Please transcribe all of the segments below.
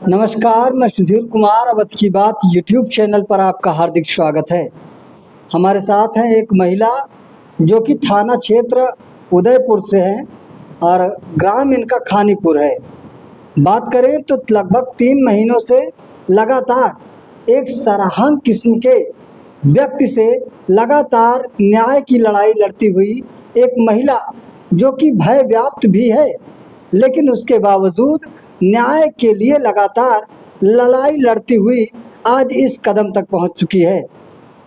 नमस्कार, मैं सुधीर कुमार। अवध की बात यूट्यूब चैनल पर आपका हार्दिक स्वागत है। हमारे साथ हैं एक महिला जो कि थाना क्षेत्र उदयपुर से हैं और ग्राम इनका खानीपुर है। बात करें तो लगभग 3 महीनों से लगातार एक सरहंग किस्म के व्यक्ति से लगातार न्याय की लड़ाई लड़ती हुई एक महिला जो कि भय व्याप्त भी है, लेकिन उसके बावजूद न्याय के लिए लगातार लड़ाई लड़ती हुई आज इस कदम तक पहुंच चुकी है।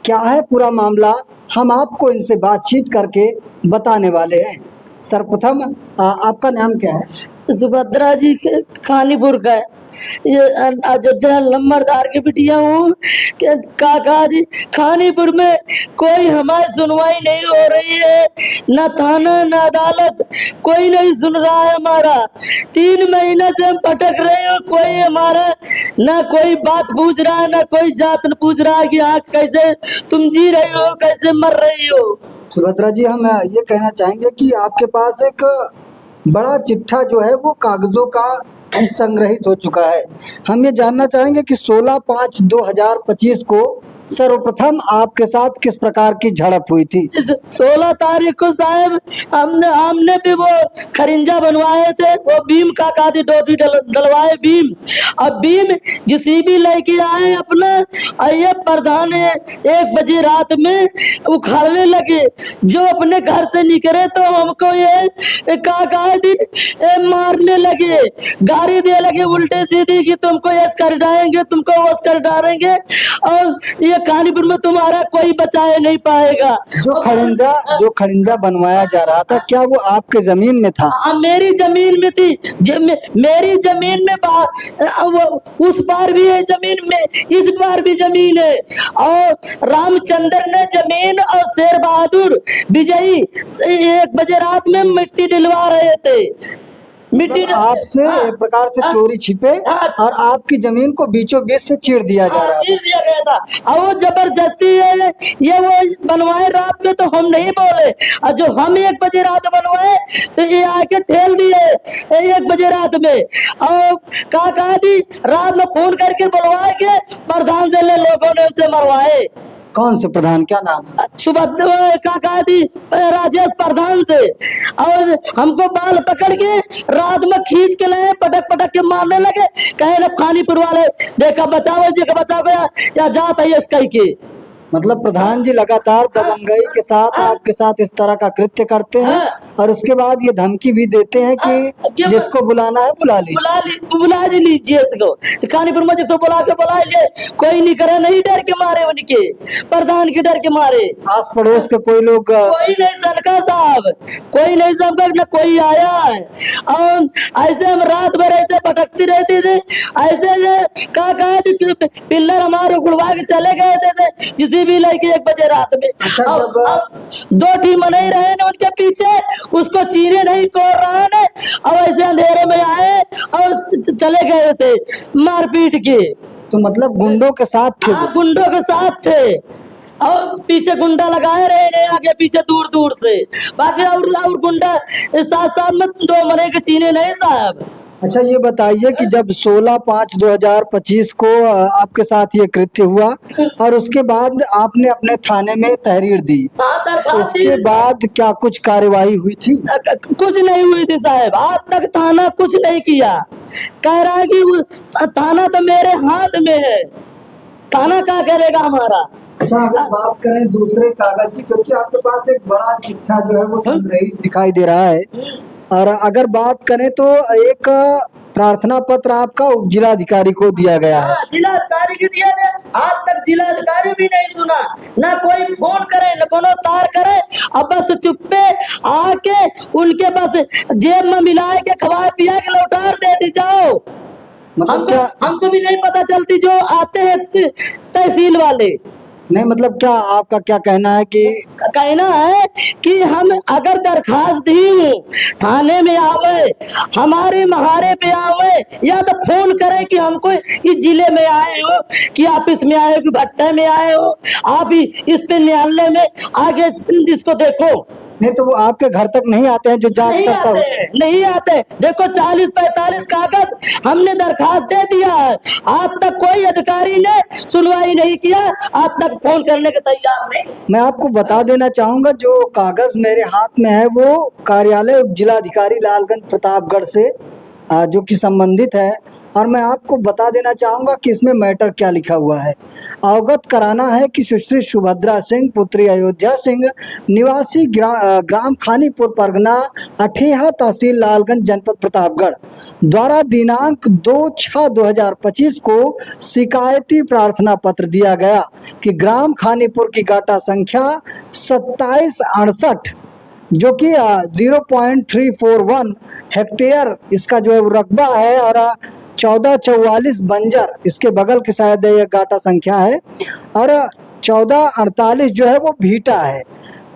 क्या है पूरा मामला, हम आपको इनसे बातचीत करके बताने वाले हैं। सर्वप्रथम आपका नाम क्या है? सुभद्रा जी के खानीपुर का है। ये अयोध्या लंबरदार की बिटिया हूँ। काका जी, खानीपुर में कोई हमारी सुनवाई नहीं हो रही है, न थाना न अदालत, कोई नहीं सुन रहा है हमारा। 3 महीने से हम भटक रहे हो, कोई हमारा न कोई बात पूछ रहा है, न कोई जात पूछ रहा है कि हाँ कैसे तुम जी रही हो, कैसे मर रही हो। सुभद्रा जी, हम ये कहना चाहेंगे कि आपके पास एक बड़ा चिट्ठा जो है वो कागजों का संग्रहित हो चुका है। हम ये जानना चाहेंगे कि 16/5/2025 को सर्वप्रथम आपके साथ किस प्रकार की झड़प हुई थी? 16 तारीख को साहब हमने भी वो खरिंजा बनवाए थे, वो भीम काका दी डोटी डलवाए भीम। अब भीम जेसीबी लेके आए अपना, और ये प्रधान 1 बजे रात में उखाड़ने लगे। जो अपने घर से निकले तो हमको ये काका दी मारने लगे, गाड़ी दे लगे उल्टे सीधी कि तुमको ये कर डालेंगे, तुमको वो कर डालेंगे, और ये खानीपुर में तुम्हारा कोई बचाए नहीं पाएगा। जो खड़िंजा बनवाया जा रहा था, क्या वो आपके जमीन में था? मेरी जमीन में थी। मेरी जमीन में वो उस पार भी है जमीन में, इस पार भी जमीन है। और रामचंद्र ने जमीन और शेर बहादुर विजयी 1 बजे रात में मिट्टी डलवा रहे थे। मिट्टी आपसे एक प्रकार से चोरी छिपे और आपकी जमीन को बीचों बीच से चीर दिया जा रहा चीर दिया गया था। और वो जबरदस्ती है, ये वो बनवाए रात में तो हम नहीं बोले, और जो हम 1 बजे रात बनवाए तो ये आके ठेल दिए 1 बजे रात में। और काका दी रात में फोन करके बुलवाए के प्रधान से लोगों ने उनसे मरवाए। कौन से प्रधान, क्या नाम? सुभद्रा काका दी राजेश प्रधान से। और हमको बाल पकड़ के रात में खींच के लाए, पटक पटक के मारने लगे। कहे ना खानीपुर वाले देखा बचाओ जी का बचाओ गया या जात है इसका के। मतलब प्रधान जी लगातार दबंगई के साथ आपके साथ इस तरह का कृत्य करते हैं और उसके बाद ये धमकी भी देते हैं कि जिसको बुलाना है बुला लीजिए इसको। खानीपुर में जिसको बुला लीजिए, कोई नहीं करे, नहीं डर के मारे उनके, प्रधान के डर के मारे। आस पड़ोस के कोई लोग? कोई नहीं सनका साहब, कोई नहीं सनका, न कोई आया है। और ऐसे हम रात भर ऐसे भटकती रहती थी। ऐसे काका पिल्लर हमारे उड़वा के चले गए थे जिसे भी लेके 1 बजे रात में। अब 2 टीम नहीं रहे ने उनके पीछे, उसको चीरे नहीं कोर रहा ने, और ऐसे अंधेरे में आए और चले गए थे मारपीट के। तो मतलब गुंडों के साथ थे? गुंडों के साथ थे, और पीछे गुंडा लगाए रहे ने, आगे पीछे दूर दूर से। बाकी और गुंडा साथ में 2 मरे के चीने नहीं साहब। अच्छा, ये बताइए कि जब 16/5/2025 को आपके साथ ये कृत्य हुआ और उसके बाद आपने अपने थाने में तहरीर दी, तो उसके बाद क्या कुछ कार्यवाही हुई थी? कुछ नहीं हुई थी साहब, आज तक थाना कुछ नहीं किया। कह रहा है कि थाना तो मेरे हाथ में है, थाना क्या करेगा हमारा। अच्छा, अगर बात करें दूसरे कागज की, क्योंकि आपके पास एक बड़ा चिट्ठा जो है वो संग्रहित दिखाई दे रहा है, और अगर बात करें तो एक प्रार्थना पत्र आपका उप जिलाधिकारी को दिया गया है। जिलाधिकारी को दिया गया, आज तक जिलाधिकारी भी नहीं सुना, ना कोई फोन करे न कोनो तार करे। अब बस चुप्पे आके उनके बस जेब में मिला के खवा पिया के लौटार दे दी जाओ। हमको भी नहीं पता चलती जो आते हैं तहसील वाले। नहीं, मतलब क्या आपका क्या कहना है? कहना है कि हम अगर दरखास्त दी थाने में आवे, हमारे महारे पे आवे, या तो फोन करें कि हमको इस जिले में आए हो, कि ऑफिस में आए हो, कि भट्टे में आए हो, आप इस पे न्यायालय में आगे इसको देखो। नहीं तो वो आपके घर तक नहीं आते हैं जो जांच नहीं करता आते हो? हैं, नहीं आते। देखो 40-45 कागज हमने दरखास्त दे दिया है, आज तक कोई अधिकारी ने सुनवाई नहीं किया, आज तक फोन करने के तैयार नहीं। मैं आपको बता देना चाहूंगा जो कागज मेरे हाथ में है वो कार्यालय उप जिलाधिकारी लालगंज प्रतापगढ़ से जो कि संबंधित है, और मैं आपको बता देना चाहूंगा कि इसमें मैटर क्या लिखा हुआ है। अवगत कराना है कि सुश्री सुभद्रा सिंह पुत्री अयोध्या सिंह निवासी ग्राम खानीपुर परगना अठेहा तहसील लालगंज जनपद प्रतापगढ़ द्वारा दिनांक 2/6/2025 को शिकायती प्रार्थना पत्र दिया गया कि ग्राम खानीपुर की गाटा संख्या 2768 जो कि 0.341 हेक्टेयर इसका जो है वो रकबा है, और 1444 बंजर इसके बगल के शायद ये गाटा संख्या है, और 1448 जो है वो भीटा है।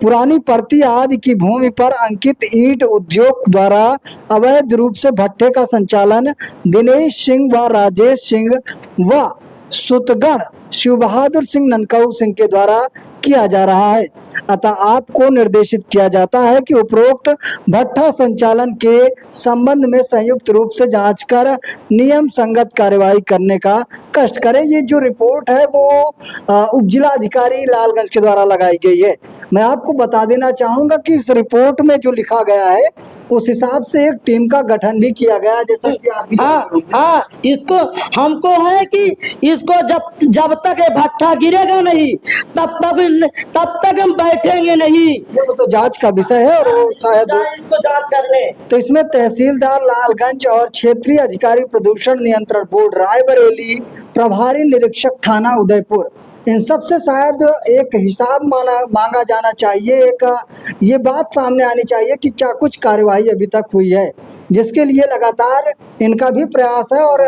पुरानी परती आदि की भूमि पर अंकित ईंट उद्योग द्वारा अवैध रूप से भट्ठे का संचालन दिनेश सिंह व राजेश सिंह व सुतगण शिव बहादुर सिंह ननकाऊ सिंह के द्वारा किया जा रहा है। अतः आपको निर्देशित किया जाता है कि उपरोक्त भट्ठा संचालन के संबंध में संयुक्त रूप से जांच कर नियम संगत कार्यवाही करने का कष्ट करें। ये जो रिपोर्ट है वो उप जिलाधिकारी लालगंज के द्वारा लगाई गई है। मैं आपको बता देना चाहूंगा कि इस रिपोर्ट में जो लिखा गया है उस हिसाब से एक टीम का गठन भी किया गया, जैसा कि आप हाँ, इसको हमको है कि इसको जब तक ये भट्ठा गिरेगा नहीं तब तक हम बैठेंगे नहीं। ये वो तो जांच का विषय है, और वो शायद इसको जांच करने। तो इसमें तहसीलदार लालगंज और क्षेत्रीय अधिकारी प्रदूषण नियंत्रण बोर्ड रायबरेली, प्रभारी निरीक्षक थाना उदयपुर, इन सब से शायद एक हिसाब मांगा जाना चाहिए। एक ये बात सामने आनी चाहिए कि क्या कुछ कार्यवाही अभी तक हुई है, जिसके लिए लगातार इनका भी प्रयास है। और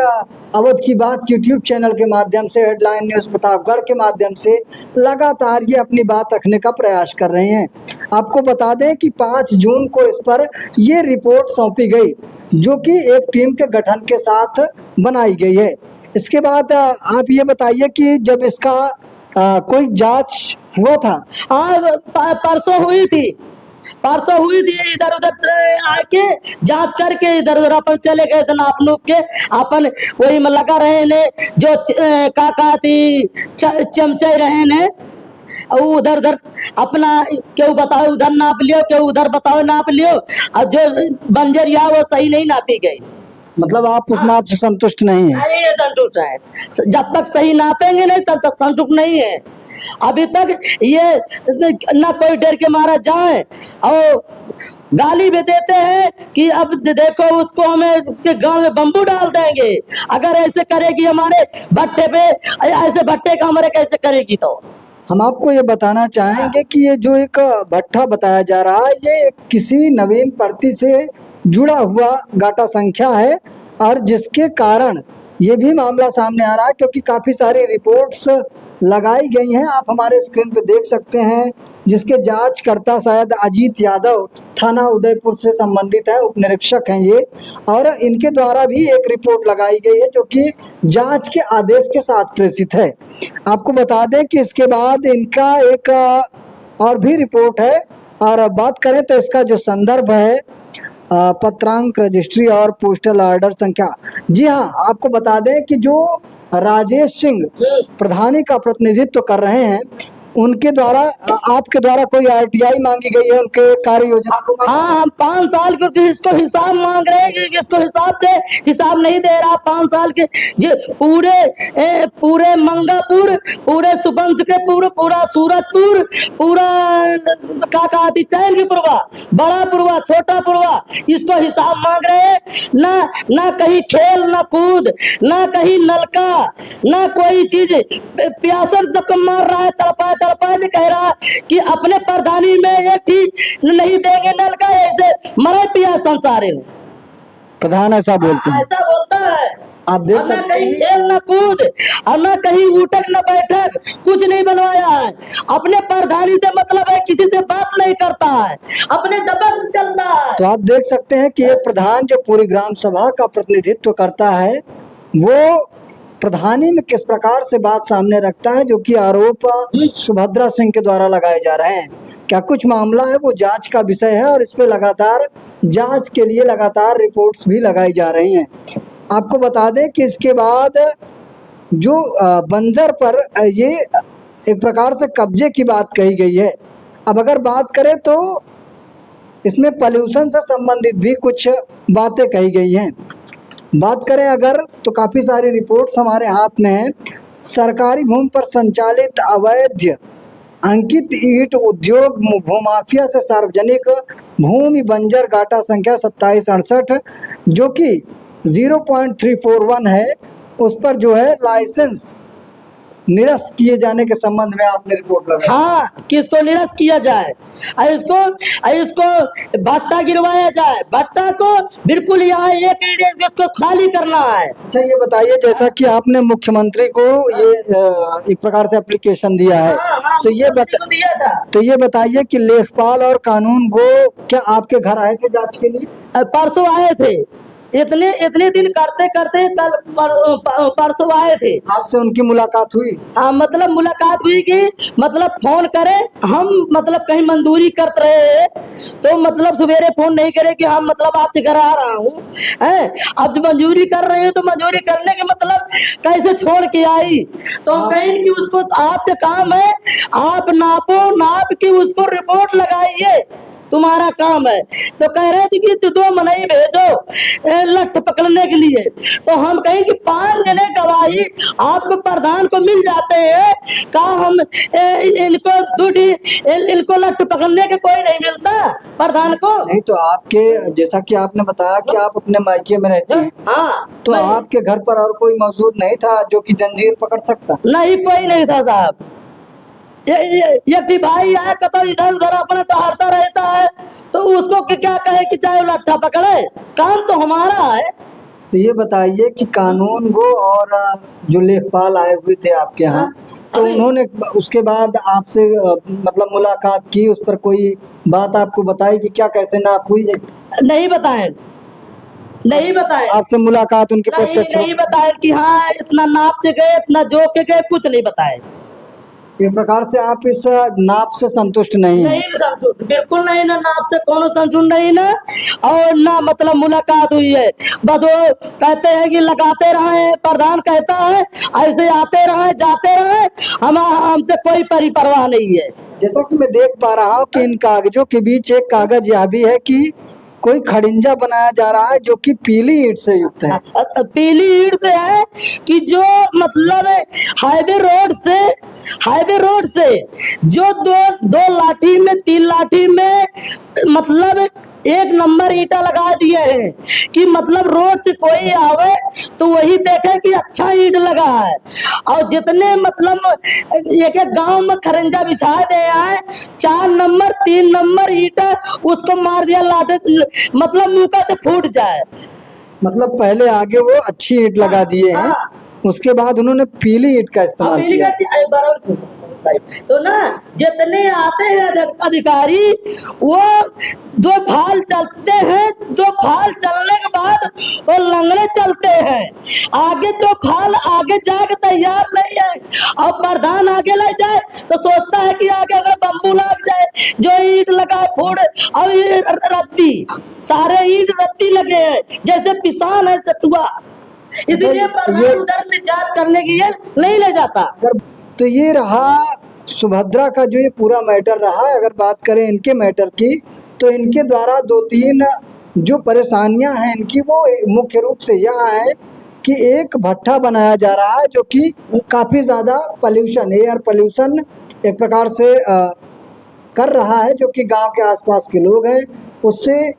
अवध की बात यूट्यूब चैनल के माध्यम से, हेडलाइन न्यूज़ प्रतापगढ़ के माध्यम से लगातार ये अपनी बात रखने का प्रयास कर रहे हैं। आपको बता दें कि 5 जून को इस पर ये रिपोर्ट सौंपी गई, जो कि एक टीम के गठन के साथ बनाई गई है। इसके बाद आप ये बताइए कि जब इसका कोई जांच हुआ था? हाँ, परसों हुई थी, इधर उधर आके जांच करके इधर उधर अपन चले गए थे नाप नूप के, अपन वही में लगा रहे ने जो काका थी चमचे रहे ने, उधर उधर अपना क्यों बताओ उधर नाप लियो, क्यों उधर बताओ नाप लियो, और जो बंजरिया वो सही नहीं नापी गई। मतलब आप उस नाप से संतुष्ट नहीं है? अरे संतुष्ट है, जब तक सही नापेंगे नहीं तब तक संतुष्ट नहीं है। अभी तक ये ना कोई डर के मारा जाए, और गाली भी देते हैं कि अब देखो उसको हमें उसके गांव में बम्बू डाल देंगे अगर ऐसे करेगी हमारे भट्टे पे, ऐसे भट्टे का हमारे कैसे करेगी। तो हम आपको ये बताना चाहेंगे कि ये जो एक भट्ठा बताया जा रहा है ये किसी नवीन भर्ती से जुड़ा हुआ गाटा संख्या है, और जिसके कारण ये भी मामला सामने आ रहा है, क्योंकि काफ़ी सारी रिपोर्ट्स लगाई गई हैं। आप हमारे स्क्रीन पे देख सकते हैं, जिसके जांचकर्ता शायद अजीत यादव थाना उदयपुर से संबंधित है, उप निरीक्षक हैं ये, और इनके द्वारा भी एक रिपोर्ट लगाई गई है जो कि जांच के आदेश के साथ प्रेषित है। आपको बता दें कि इसके बाद इनका एक और भी रिपोर्ट है, और बात करें तो इसका जो संदर्भ है पत्रांक रजिस्ट्री और पोस्टल ऑर्डर संख्या। जी हाँ, आपको बता दें कि जो राजेश सिंह प्रधानी का प्रतिनिधित्व कर रहे हैं, उनके द्वारा आपके द्वारा कोई आरटीआई मांगी गई है उनके कार्य योजना को? हाँ, हम 5 साल के इसको हिसाब मांग रहे हैं कि इसको हिसाब से हिसाब नहीं दे रहा। 5 साल के ये पूरे मंगापुर, पूरे सुबंस के पूरा सूरजपुर, पूरा क्या कहा थी चैनपुरवा, बड़ा पुरवा, छोटा पुरवा, इसको हिसाब मांग रहे हैं। ना कहीं खेल, ना कूद, ना कहीं नलका, ना कोई चीज, प्यासन तक मार रहा है, तड़पा कह रहा कि अपने प्रधानी में एक ही नहीं देंगे नल का, ऐसे मरे पिया संसार में। प्रधान ऐसा बोलते हैं, ऐसा बोलता है। आप देख ना कहीं खेल, ना कूद, और ना कहीं उठक, ना बैठक, कुछ नहीं बनवाया है। अपने प्रधानी से मतलब है, किसी से बात नहीं करता है, अपने दबंग चलता है। तो आप देख सकते हैं कि ये प्रधान जो पूरी ग्राम सभा का प्रतिनिधित्व करता है, वो प्रधानी में किस प्रकार से बात सामने रखता है, जो कि आरोप सुभद्रा सिंह के द्वारा लगाए जा रहे हैं। क्या कुछ मामला है वो जांच का विषय है और इस पे लगातार जांच के लिए लगातार रिपोर्ट्स भी लगाई जा रही हैं। आपको बता दें कि इसके बाद जो बंजर पर ये एक प्रकार से कब्जे की बात कही गई है। अब अगर बात करें तो इसमें पॉल्यूशन से संबंधित भी कुछ बातें कही गई हैं। बात करें अगर तो काफ़ी सारी रिपोर्ट्स हमारे हाथ में हैं। सरकारी भूमि पर संचालित अवैध अंकित ईंट उद्योग भूमाफिया से सार्वजनिक भूमि बंजर गाटा संख्या 2768 जो कि 0.341 है, उस पर जो है लाइसेंस निरस्त किए जाने के संबंध में आपने रिपोर्ट लगाई। हाँ, किसको निरस्त किया जाए, इसको भट्टा गिरवाया जाए, भट्टा को बिल्कुल यहाँ एक इसको खाली करना है। अच्छा ये बताइए, जैसा कि आपने मुख्यमंत्री को ये एक प्रकार से एप्लीकेशन दिया है, तो ये बताइए कि लेखपाल और कानून गो क्या आपके घर आए थे जांच के लिए? परसों आए थे, इतने दिन करते करते कल परसों आए थे। आपसे उनकी मुलाकात हुई? हाँ, मतलब मुलाकात हुई कि मतलब फोन करे, हम मतलब कहीं मंजूरी करते रहे तो मतलब सवेरे फोन नहीं करे कि हम मतलब आपके घर आ रहा हूँ है। अब जो मंजूरी कर रहे हो तो मंजूरी करने के मतलब कैसे छोड़ के आई, तो हम कहें कि उसको आपसे काम है, आप नापो, नाप के उसको रिपोर्ट लगाइए, तुम्हारा काम है। तो कह रहे थे कि 2 मनई भेजो लठ पकड़ने के लिए। तो हम कहें कि 5 जने गवाही आपको प्रधान को मिल जाते हैं, का हम इनको लठ पकड़ने के कोई नहीं मिलता प्रधान को? नहीं तो आपके, जैसा कि आपने बताया कि आप अपने मायके में रहते हैं, हाँ, तो आपके घर पर और कोई मौजूद नहीं था जो कि जंजीर पकड़ सकता? नहीं, कोई नहीं था साहब। ये भाई आया कतो इधर उधर अपना टहलता रहता है, तो उसको क्या कहे कि चाहे लट्ठा पकड़े, काम तो हमारा है। तो ये बताइए कि कानून गो और जो लेखपाल आए हुए थे आपके यहाँ, तो उन्होंने उसके बाद आपसे मतलब मुलाकात की, उस पर कोई बात आपको बताई कि क्या कैसे नाप हुई है? नहीं बताए, नहीं बताए। आपसे मुलाकात उनके प्रत्यक्ष? नहीं बताए कि हाँ इतना नाप के गए, इतना जोक के गए, कुछ नहीं बताए। एक प्रकार से आप इस नाप से संतुष्ट नहीं? नहीं संतुष्ट, बिल्कुल नहीं, ना नाप से कोनो संतुष्ट नहीं ना, और ना मतलब मुलाकात हुई है। बस वो कहते हैं कि लगाते रहे, प्रधान कहता है ऐसे आते रहे जाते रहे, हमसे कोई परवाह नहीं है। जैसा कि मैं देख पा रहा हूँ कि इन कागजों के बीच एक कागज यह भी है कि कोई खड़िंजा बनाया जा रहा है जो कि पीली ईंट से युक्त है। पीली ईंट से है कि जो मतलब हाईवे रोड से जो दो लाठी में 3 लाठी में मतलब 1 नंबर ईंटा लगा दिए हैं कि मतलब रोड से कोई आवे तो वही देखे कि अच्छा ईंट लगा है। और जितने मतलब एक गांव में खरंजा बिछा दे है, 4 नंबर 3 नंबर ईंटा उसको मार दिया लाठे, मतलब मुंह से फूट जाए। मतलब पहले आगे वो अच्छी ईंट लगा दिए हैं, उसके बाद उन्होंने पीली ईंट का इस्तेमाल किया। तो ना जितने आते हैं अधिकारी वो 2 फाल चलते हैं, 2 फाल चलने के बाद वो लंगड़े चलते हैं, आगे 2 फाल आगे जाके तैयार नहीं है। और प्रधान आगे ले जाए तो सोचता है कि आगे अगर बम्बू लग जाए, जो ईंट लगा फूट, और ये रत्ती, सारे ईंट रत्ती लगे हैं जैसे पिसान है सतुआ, इसलिए प्रधान उधर निजात करने की नहीं ले जाता। तो ये रहा सुभद्रा का जो ये पूरा मैटर रहा है। अगर बात करें इनके मैटर की, तो इनके द्वारा 2-3 जो परेशानियां हैं इनकी, वो मुख्य रूप से यह है कि एक भट्ठा बनाया जा रहा है जो कि काफ़ी ज़्यादा पॉल्यूशन, एयर पॉल्यूशन एक प्रकार से कर रहा है, जो कि गांव के आसपास के लोग हैं उससे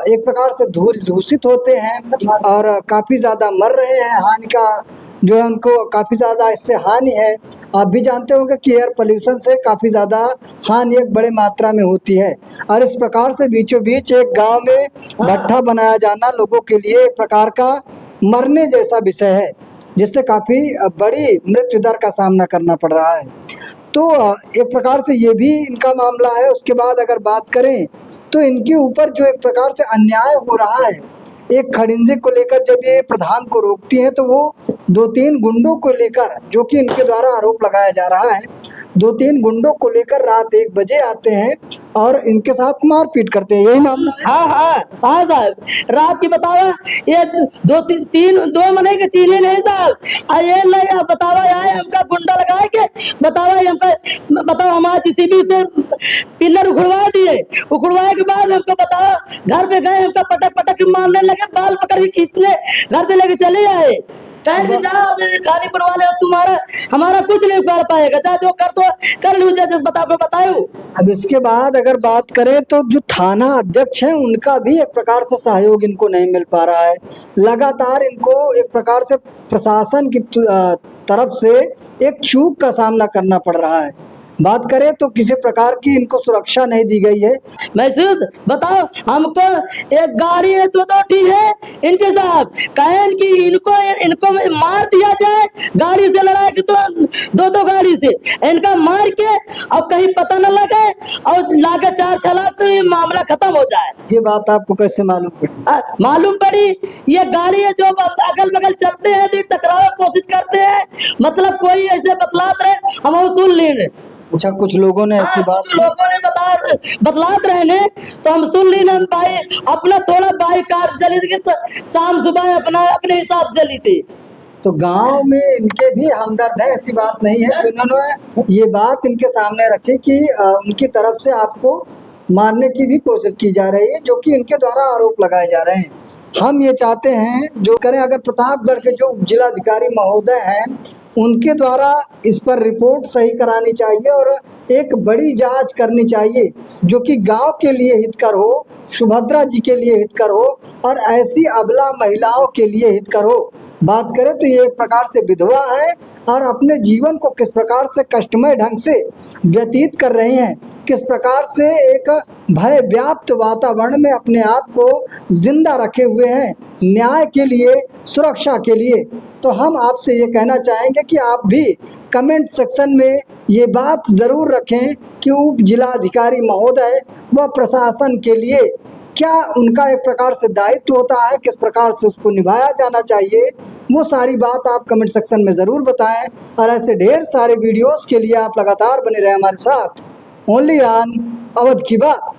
एक प्रकार से दूषित होते हैं और काफ़ी ज़्यादा मर रहे हैं। हानि का जो है उनको काफ़ी ज़्यादा इससे हानि है। आप भी जानते होंगे कि एयर पोल्यूशन से काफ़ी ज़्यादा हानि एक बड़े मात्रा में होती है। और इस प्रकार से बीचों बीच एक गांव में भट्ठा बनाया जाना लोगों के लिए एक प्रकार का मरने जैसा विषय है, जिससे काफ़ी बड़ी मृत्यु दर का सामना करना पड़ रहा है। तो एक प्रकार से ये भी इनका मामला है। उसके बाद अगर बात करें तो इनके ऊपर जो एक प्रकार से अन्याय हो रहा है एक खड़िंजे को लेकर जब ये प्रधान को रोकती हैं तो वो 2-3 गुंडों को लेकर, जो कि इनके द्वारा आरोप लगाया जा रहा है, 2-3 गुंडों को लेकर रात 1 बजे आते हैं और इनके साथ मारपीट करते हैं। यही मामला है? हाँ साहब रात की बतावा ये दो महीने के चीनी नहीं साहब ये नहीं बतावा आए हमका गुंडा लगा के बतावा हमका बताओ हमारे जेसीबी से पिलर उखड़वा दिए, उखड़वाए के बाद हमको बताओ घर पे गए, हमका पटक पटक के मारने लगे, बाल पकड़ के खींचने घर से लेके चले आए। कहें कि जाओ खानीपुर वाले तुम्हारा हमारा कुछ नहीं कर पाएगा, जा जो कर तो कर लो, जैसे बताओ। अब इसके बाद अगर बात करें तो जो थाना अध्यक्ष हैं उनका भी एक प्रकार से सहयोग इनको नहीं मिल पा रहा है। लगातार इनको एक प्रकार से प्रशासन की तरफ से एक चूक का सामना करना पड़ रहा है। बात करें तो किसी प्रकार की इनको सुरक्षा नहीं दी गई है। महसूद बताओ हमको एक गाड़ी है, दो ठीक है इनके साथ कहें कि इनको मार दिया जाए, गाड़ी से लड़ा के तो दो गाड़ी से इनका मार के और कहीं पता न लगे और लाके 4 छला तो ये मामला खत्म हो जाए। ये बात आपको कैसे मालूम पड़ी? मालूम पड़ी, ये गाड़ी है जो अगल बगल चलते हैं तो टकराव कोशिश करते हैं, मतलब कोई ऐसे बतलात रहे हम सुन लेने। अच्छा, कुछ लोगों ने ऐसी बात, कुछ लोगों ने बतलात रहे ने तो हम सुन ली ना भाई, अपना थोड़ा बाइक कार चली थी, शाम सुबह अपने हिसाब से चली थी। तो गांव में इनके भी हमदर्द है, ऐसी बात नहीं है। तो इन्होंने ये बात इनके सामने रखी कि उनकी तरफ से आपको मारने की भी कोशिश की जा रही है, जो कि इनके द्वारा आरोप लगाए जा रहे हैं। हम ये चाहते हैं जो करें, अगर प्रतापगढ़ के जो जिलाधिकारी महोदय हैं उनके द्वारा इस पर रिपोर्ट सही करानी चाहिए और एक बड़ी जांच करनी चाहिए जो कि गांव के लिए हितकर हो, सुभद्रा जी के लिए हितकर हो और ऐसी अबला महिलाओं के लिए हितकर हो। बात करें तो ये एक प्रकार से विधवा है और अपने जीवन को किस प्रकार से कष्टमय ढंग से व्यतीत कर रहे हैं, किस प्रकार से एक भय व्याप्त वातावरण में अपने आप को जिंदा रखे हुए हैं न्याय के लिए, सुरक्षा के लिए। तो हम आपसे ये कहना चाहेंगे कि आप भी कमेंट सेक्शन में ये बात ज़रूर रखें कि उप जिलाधिकारी महोदय व प्रशासन के लिए क्या उनका एक प्रकार से दायित्व होता है, किस प्रकार से उसको निभाया जाना चाहिए, वो सारी बात आप कमेंट सेक्शन में ज़रूर बताएं। और ऐसे ढेर सारे वीडियोस के लिए आप लगातार बने रहें हमारे साथ। ओनली ऑन अवध की बात।